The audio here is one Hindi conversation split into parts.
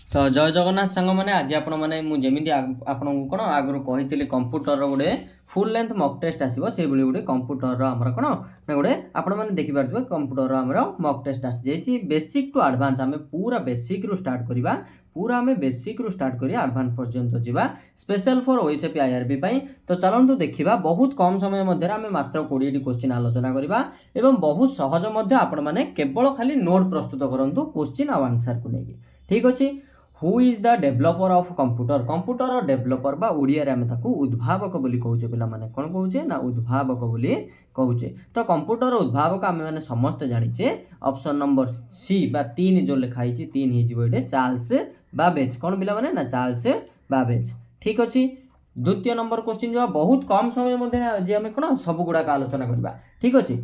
तो जय जगन्नाथ सांग मैंने आज आपण मैंने मुझे आपन को कौन आगु कही कंप्यूटर गोटे फुल लेंथ मक टेस्ट आसो से गोटे कंप्यूटर आमर कौन ना गोटे आपण मैंने देखिपे कंप्यूटर आमर मक टेस्ट आसी बेसिक टू एडवांस आम पूरा बेसिक रु स्टार्ट करवा पूरा आम बेसिक रु स्टार्ट करिया एडवांस पर्यंत जावा स्पेशल फॉर ओएसएपी आईआरबी तो चलतु देखा बहुत कम समय मध्य आम मात्र 20 क्वेश्चन आलोचना करवा एवं बहुत सहज मध्य आपण मैंने केवल खाली नोट प्रस्तुत करूँ क्वेश्चन आ आंसर को लेकिन ठीक अच्छे। Who is the developer of computer computer developer बा ओडिया रे आमे ताकू उद्भावक बोली कहूचे पिला माने कोन कहूचे ना उद्भावक बोली कहूचे। तो कंप्यूटर उद्भावक आमे माने समस्त जानिचे ऑप्शन नंबर सी बा 3 जो लिखाई छि 3 ही जिवो एटे चार्ल्स बाबेज कोन पिला माने ना चार्ल्स बाबेज ठीक अछि। द्वितीय नंबर क्वेश्चन जो बहुत कम समय मध्ये जे आमे कोन सब गुडा का आलोचना करबा ठीक अछि।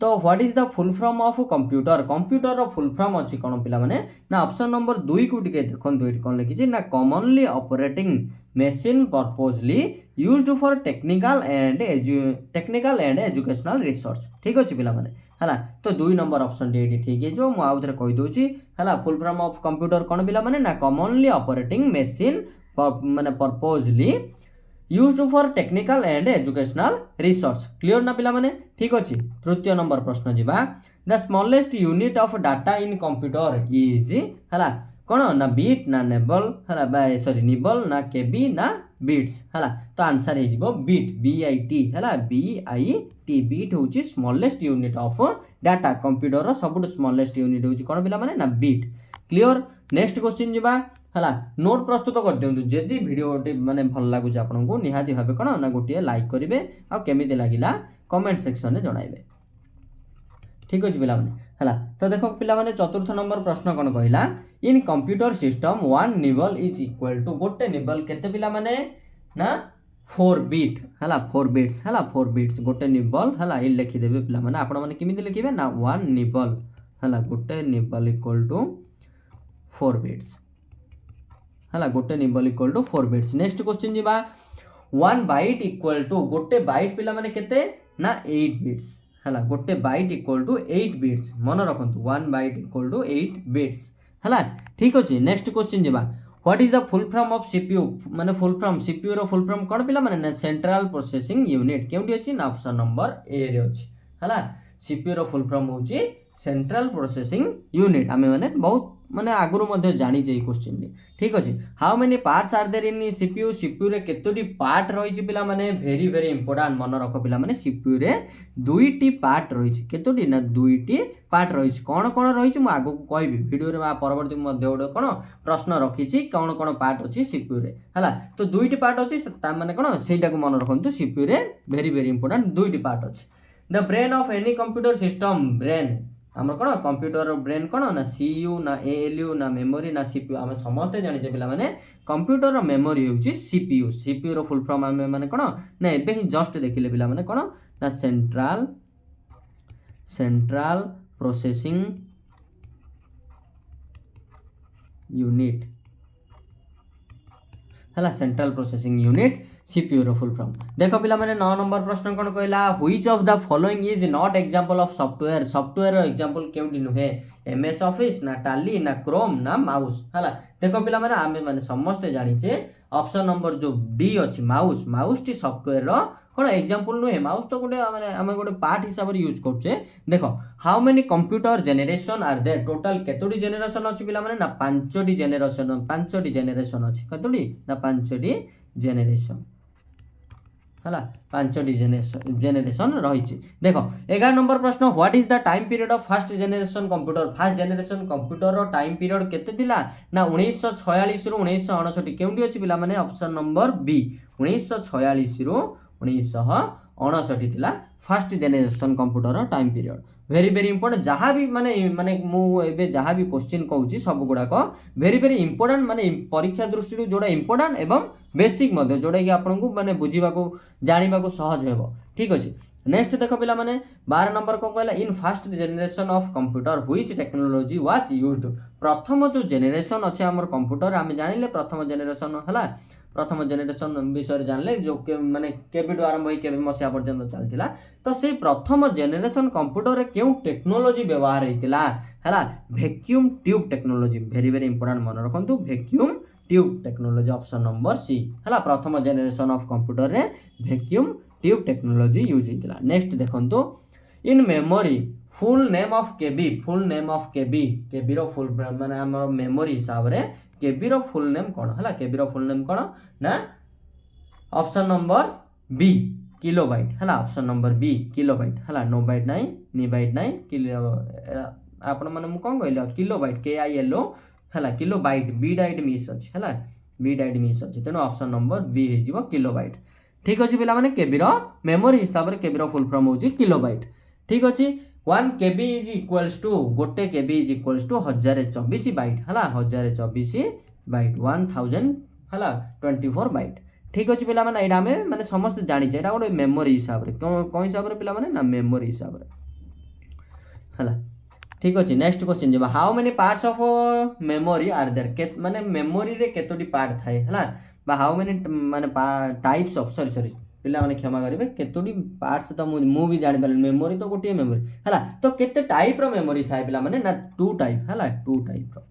तो what is the full form of computer computer रो फुल फॉर्म अच्छी कौन पिला माने ना ऑप्शन नंबर 2 को टिके देखन तो कौन लिखी ना commonly operating machine purposely used for technical and educational research ठीक अछि पिला माने हला। तो 2 नंबर ऑप्शन डी ठीक है जो मु आउ थरे कहि दोची हला फुल फॉर्म ऑफ कंप्यूटर कौन पिला माने ना कॉमनली ऑपरेटिंग मशीन माने purposely used for technical and educational research clear ना पिला माने ठीक अछि। तृतीय नंबर प्रश्न जीवा the smallest unit of data in computer is हला कोन ना बीट ना नेबल हला बाय सॉरी निबल ना केबी ना बीट्स हला। तो आंसर हे जीवो बीट बीआईटी हला बीआईटी बीट होची smallest unit of data computer रो सबुट स्मॉलेस्ट यूनिट होची कोन पिला माने ना बीट क्लियर। नेक्स्ट क्वेश्चन जीवा हला नोट प्रस्तुत कर दियंतु जदि वीडियो माने भल लागु जे आपन को निहाती भाबे कोन ना गोटिए लाइक करिवे आ केमिति लागिला कमेंट सेक्शन में जणाइबे ठीक अछि पिला माने हला। तो देखो पिला माने चतुर्थ नंबर प्रश्न कोन कहिला in computer system 1 nibble is equal to गोटे निबल केते पिला माने ना 4 बिट हला 4 बिट्स हला 4 बिट्स गोटे निबल हला इ लिखि देबे पिला माने आपण माने केमिति लिखिबे ना 1 निबल हला गोटे निबल इक्वल टू 4 बिट्स हला गोटे nibble equal to 4 bits. Next question जीवा 1 बाइट इक्वल टू गोटे बाइट पिला माने केते ना 8 बिट्स हला गोटे बाइट इक्वल टू 8 बिट्स मन रखंतु 1 बाइट इक्वल टू 8 बिट्स हला ठीक अछि। नेक्स्ट क्वेश्चन जीवा what is the full form of CPU माने फुल फॉर्म सीपीयू रो फुल फॉर्म कोन पिला माने ना सेंट्रल प्रोसेसिंग यूनिट केउटी अछि ना ऑप्शन नंबर ए रे अछि हला सीपीयू रो फुल फॉर्म होची सेंट्रल प्रोसेसिंग यूनिट आमे माने बहुत माने आगुरु मध्ये जानि जे क्वेश्चन नी ठीक अछि। How many parts are there in CPU CPU रे केतोटी पार्ट रहि छि पिला माने वेरी वेरी इंपोर्टेंट मन रखो पिला माने सीपीयू रे 2टी पार्ट रहि छि केतोटी ना 2टी पार्ट रहि छि कोन कोन रहि छि मु आगु कहबी वीडियो रे परवर्ती मध्ये ओडे कोन प्रश्न रखि छि कोन कोन पार्ट अछि सीपीयू रे हला। तो 2टी पार्ट अछि ता माने कोन सेटा को मन रखंतु सीपीयू रे वेरी वेरी इंपोर्टेंट 2टी पार्ट अछि। The brain of any computer system brain आम कौन कंप्यूटर ब्रेन कौन ना सीयू ना एएलयू ना मेमोरी ना सीपीयू आम समस्ते जानिचे पिला माने कंप्यूटर मेमोरी होची सीपीयू सीपीयू रो फुल फॉर्म आम माने कौन ना एबे ही जस्ट देखिले पिला माने कौन ना सेंट्रल प्रोसेसिंग यूनिट हला सेंट्रल प्रोसेसिंग यूनिट सीपीयू रो फुल फॉर्म। देखो पिला माने 9 नंबर प्रश्न कोन कहला which of the following is not example of software software रो एग्जांपल केउटी नुहे एमएस ऑफिस ना टैली ना क्रोम ना माउस हला। देखो पिला माने आमे माने समस्त जानिचे ऑप्शन नंबर जो डी अछि माउस माउस टी सॉफ्टवेयर रो कोन एग्जांपल नुहे माउस तो गोटे माने आमे गोटे पार्ट हिसाब रे यूज करछे। देखो how many computer generation are there total केतोडी जनरेशन अछि पिला माने ना 5टी जनरेशन अछि केतोडी ना 5टी जनरेशन हला 5टी जनरेशन रही छि। देखो 11 नंबर प्रश्न what is the time period of first generation computer रो टाइम पीरियड केते थिला ना 1946 रु 1959 केउंडी अछि पिला माने ऑप्शन नंबर बी 1946 रु 1959 थिला फर्स्ट जनरेशन कंप्यूटर रो time period very very important जहाँ भी माने माने मु एबे जहाँ भी क्वेश्चन कहूची सब गुडा को वेरी वेरी इंपोर्टेंट माने परीक्षा दृष्टि जोड़ा इंपोर्टेंट एवं बेसिक मध्य जोड़ा कि आपन को माने बुझीबा को जानिबा को सहज हेबो ठीक अछि। नेक्स्ट देख पिला माने 12 नंबर को कहला in first generation of computer which technology was used. प्रथम जो जनरेशन अच्छे हमर कंप्यूटर आम जानिले प्रथम जनरेशन हला प्रथम जनरेशन विषय जानले जो माने केबिडु आरंभ होई केबे मसिया पर्यंत चलतिला तो से प्रथम जनरेशन कंप्यूटर रे केउ टेक्नोलॉजी व्यवहार हेतिला हला vacuum tube technology very very important मन रखंतु vacuum tube technology option number C हला प्रथम जनरेशन ऑफ कंप्यूटर रे वैक्यूम ट्यूब टेक्नोलॉजी यूज हेतिला। नेक्स्ट देखंतु in memory full name of KB KB रो फुल माने हमर मेमोरी हिसाब रे केबी रो फुल नेम कोन हला केबी रो फुल नेम कोन ना ऑप्शन नंबर बी किलोबाइट हला ऑप्शन नंबर बी किलोबाइट हला नो बाइट नाही नी बाइट नाही किलो आपण माने मु कोन कहलो किलोबाइट के आई एल ओ हला किलोबाइट बी डाइट मिस अछि हला बी डाइट मिस अछि तेनो ऑप्शन नंबर बी हे जिवो किलोबाइट। ठीक अछि पिला माने केबी रो मेमोरी हिसाब रे केबी रो फुल फॉर्म होची किलोबाइट। ठीक अछि 1 KB इज इक्वल्स टू गोटे KB is equals to 1024 byte हला 1024 बाइट 1000 हला 24 बाइट। ठीक अछि पिला माने एडा में माने समस्त जानि छै एडा गोटे मेमोरी हिसाब रे कोन हिसाब रे पिला माने ना मेमोरी हिसाब रे हला। ठीक अछि नेक्स्ट क्वेश्चन जेबा how many parts of memory are there के माने मेमोरी रे केतोटी पार्ट थाए हला बा हाउ मेनी माने टाइप्स ऑफ सॉरी पिला माने क्षमा करिवे केतोटी पार्ट्स तो मु भी जानि पाले मेमोरी तो गोटे मेमोरी हला तो केते टाइप रो मेमोरी थाए पिला माने ना 2 टाइप हला 2 टाइप रो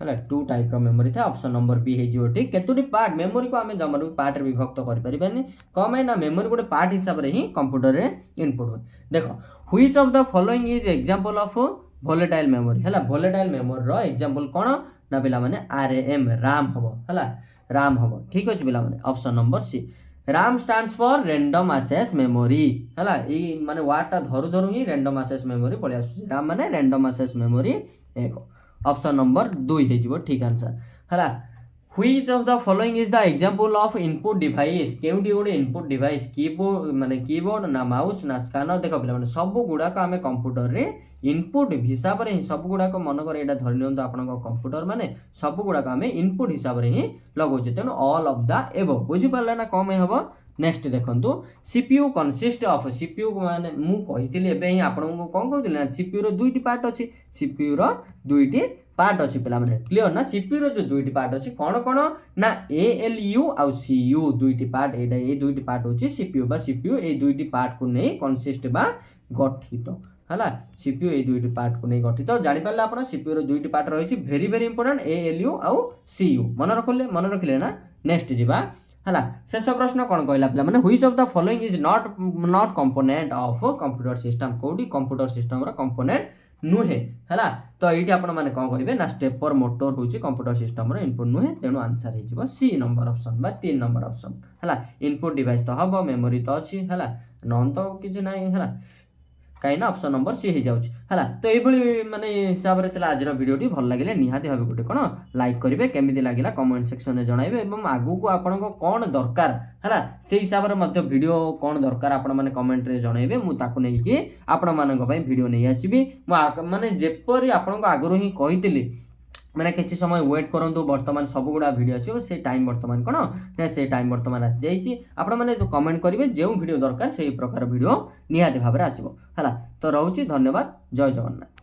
हला 2 टाइप रो मेमोरी था ऑप्शन नंबर बी हे जियो। ठीक केतोटी पार्ट मेमोरी को हमें जमरु पार्ट रे विभक्त करि परिबेनी कमे ना मेमोरी गोटे पार्ट हिसाब रे ही कंप्यूटर रे इनपुट हो। देखो which of the following is example of volatile memory हला वोलेटाइल मेमोरी रो एग्जांपल कोन ना पिला माने आरएम राम हबो हला राम हबो। ठीक अछि पिला माने option number C RAM stands for random access memory हला ई माने वाटा धरु धरु ही random access memory पळे आसु RAM माने random access memory एक ऑप्शन नंबर 2 हे जिवो ठीक आंसर हला। Which of the following is the example of input device केउडी गोटे इनपुट डिवाइस कीबोर्ड माने कीबोर्ड ना माउस ना स्कैनर देखो पिला माने सब गुडा का हमें कंप्यूटर रे इनपुट हिसाब रे सब गुडा को मन कर एटा धरि नियंतो आपन को कंप्यूटर माने सब गुडा का हमें इनपुट हिसाब रे ही लगोचे तेनो ऑल ऑफ द एबो बुझि पाले ना कमे हबो। नेक्स्ट देखंतु सीपीयू कंसिस्ट ऑफ सीपीयू माने मु कहितली एबे ही आपन को कोन कहतिले ना सीपीयू रो दुईटी पार्ट अछि सीपीयू रो दुईटी पार्ट अछि पिला माने क्लियर ना सीपीयू रो जो दुईटी पार्ट अछि कोन कोन ना एएलयू आ सीयू दुईटी पार्ट एडा ए दुईटी पार्ट होछि सीपीयू बा सीपीयू ए दुईटी पार्ट को नै कंसिस्ट बा गठित हला सीपीयू ए दुईटी पार्ट को नै गठित जानि पाले आपण सीपीयू रो दुईटी पार्ट रहिछि वेरी वेरी इंपोर्टेंट एएलयू आ सीयू मन रखले ना। नेक्स्ट जिबा हला शेष प्रश्न कोन कहला पिला माने which of the following is not component of computer system कोडी कंप्यूटर सिस्टम रो कंपोनेंट नुहे हला तो एठी आपण माने कोन कहबे ना स्टेपर मोटर होची कंप्यूटर सिस्टम रो इनपुट नुहे तेनु आंसर हे जिवो सी नंबर ऑप्शन बा 3 नंबर ऑप्शन हला इनपुट डिवाइस तो हबो मेमोरी तो अछि हला नॉन तो किछ नाही हला काई ना ऑप्शन नंबर सी हे जाउछ हला। तो एई भली माने हिसाब रे तला आज रो वीडियो टी भल लागिले निहाती भाबे गोटे कोन लाइक करिवे केमिति लागिला कमेंट सेक्शन रे जणाइबे एवं आगु को आपण को कोन दरकार हला से हिसाब रे मध्य वीडियो कोन दरकार आपण माने कमेंट रे जणाइबे मु ताकु नै कि आपण माने को पई वीडियो नै आसीबी माने जेपरि आपण को आगु ही कहितली मैंने किसी समय वेट करंतु वर्तमान सब गुड़ा वीडियो आसीबो से टाइम वर्तमान कोन ना से टाइम वर्तमान आसी जाईची आपण माने तो कमेंट करिवे जे वीडियो दरकार से प्रकार वीडियो निहाती भाबरे आसीबो हला। तो रहउची धन्यवाद जय जगन्नाथ।